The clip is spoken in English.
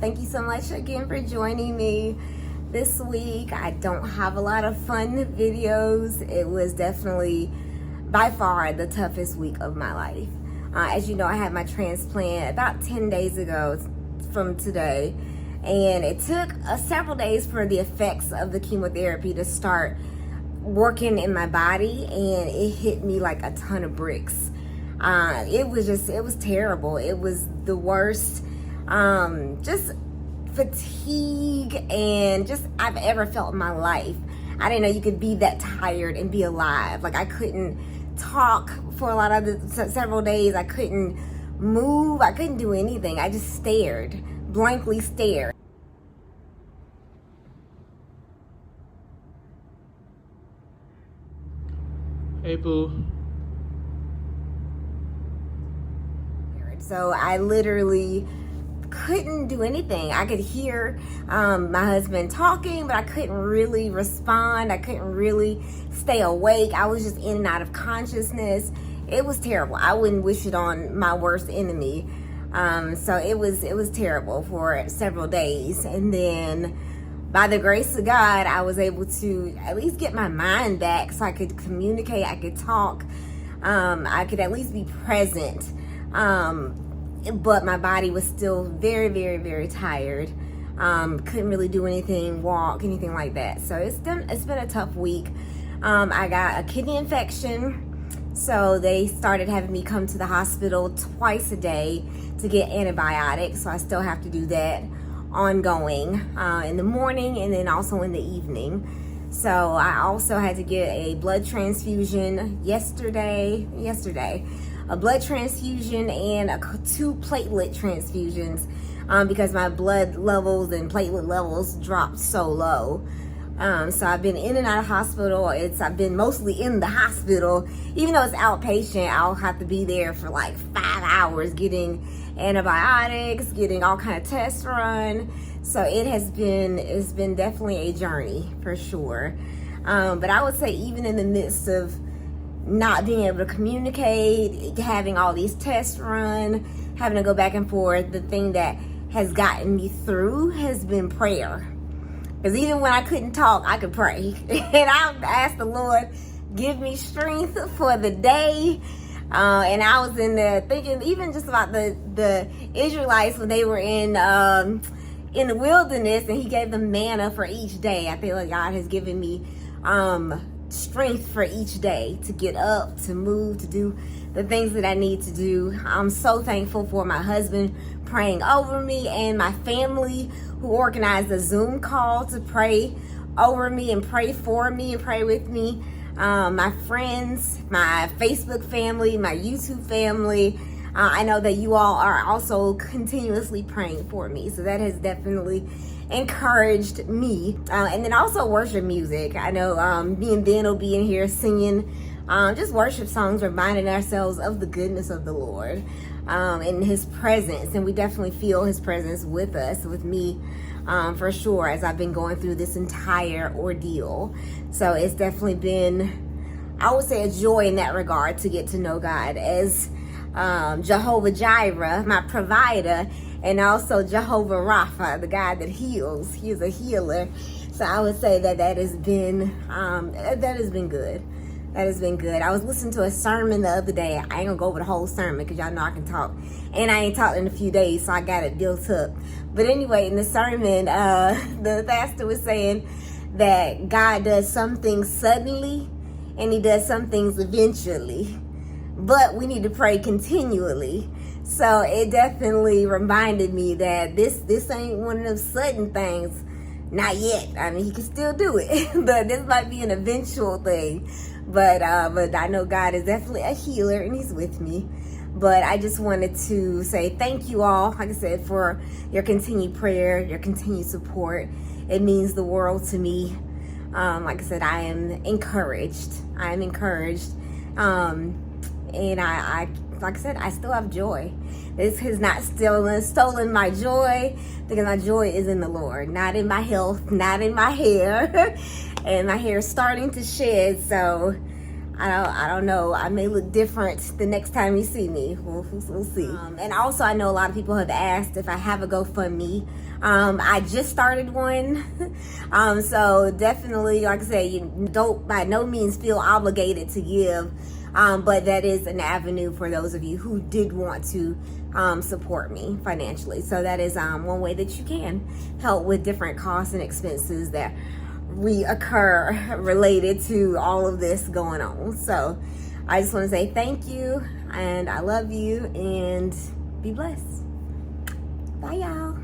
Thank you so much again for joining me this week. I don't have a lot of fun videos. It was definitely by far the toughest week of my life. As you know, I had my transplant about 10 days ago from today, and it took several days for the effects of the chemotherapy to start working in my body, and it hit me like a ton of bricks. It was terrible. It was the worst, just fatigue and just I've ever felt in my life. I didn't know you could be that tired and be alive. Like, I couldn't talk for a lot of several days. I couldn't move. I couldn't do anything. I just stared, blankly stared. Hey, boo. So I literally couldn't do anything. I could hear my husband talking, but I couldn't really respond. I couldn't really stay awake. I was just in and out of consciousness. It was terrible. I wouldn't wish it on my worst enemy. So it was terrible for several days. And then by the grace of God, I was able to at least get my mind back so I could communicate, I could talk, I could at least be present. But my body was still very, very, very tired. Couldn't really do anything, walk, anything like that. So it's been a tough week. I got a kidney infection, so they started having me come to the hospital twice a day to get antibiotics. So I still have to do that ongoing in the morning and then also in the evening. So I also had to get a blood transfusion yesterday. A blood transfusion and 2 platelet transfusions because my blood levels and platelet levels dropped so low. So I've been in and out of hospital. I've been mostly in the hospital. Even though it's outpatient, I'll have to be there for like 5 hours getting antibiotics, getting all kind of tests run. So it's been definitely a journey for sure. But I would say even in the midst of not being able to communicate, having all these tests run, having to go back and forth, the thing that has gotten me through has been prayer. Because even when I couldn't talk, I could pray. And I asked the Lord, give me strength for the day. And I was in there thinking even just about the Israelites when they were in the wilderness, and he gave them manna for each day. I feel like God has given me strength for each day to get up, to move, to do the things that I need to do. I'm so thankful for my husband praying over me and my family who organized a Zoom call to pray over me and pray for me and pray with me. My friends, my Facebook family, my YouTube family. I know that you all are also continuously praying for me. So that has definitely encouraged me. And then also worship music. I know me and Ben will be in here singing just worship songs, reminding ourselves of the goodness of the Lord and his presence. And we definitely feel his presence with us, with me for sure, as I've been going through this entire ordeal. So it's definitely been, I would say, a joy in that regard to get to know God as Jehovah Jireh, my provider, and also Jehovah Rapha, the God that heals. He is a healer. So I would say that has been good. That has been good. I was listening to a sermon the other day. I ain't gonna go over the whole sermon because y'all know I can talk. And I ain't talked in a few days, so I got it built up. But anyway, in the sermon, the pastor was saying that God does some things suddenly and he does some things eventually. But we need to pray continually. So it definitely reminded me that this ain't one of those sudden things. Not yet. I mean, he can still do it. But this might be an eventual thing. But I know God is definitely a healer and he's with me. But I just wanted to say thank you all, like I said, for your continued prayer, your continued support. It means the world to me. Like I said, I am encouraged. And I like I said, I still have joy. This has not stolen my joy, because my joy is in the Lord, not in my health, not in my hair. And my hair is starting to shed, so I don't know. I may look different the next time you see me. We'll see. And also, I know a lot of people have asked if I have a GoFundMe. I just started one. So definitely, like I said, you don't by no means feel obligated to give. But that is an avenue for those of you who did want to support me financially. So that is one way that you can help with different costs and expenses that reoccur related to all of this going on. So I just want to say thank you, and I love you, and be blessed. Bye, y'all.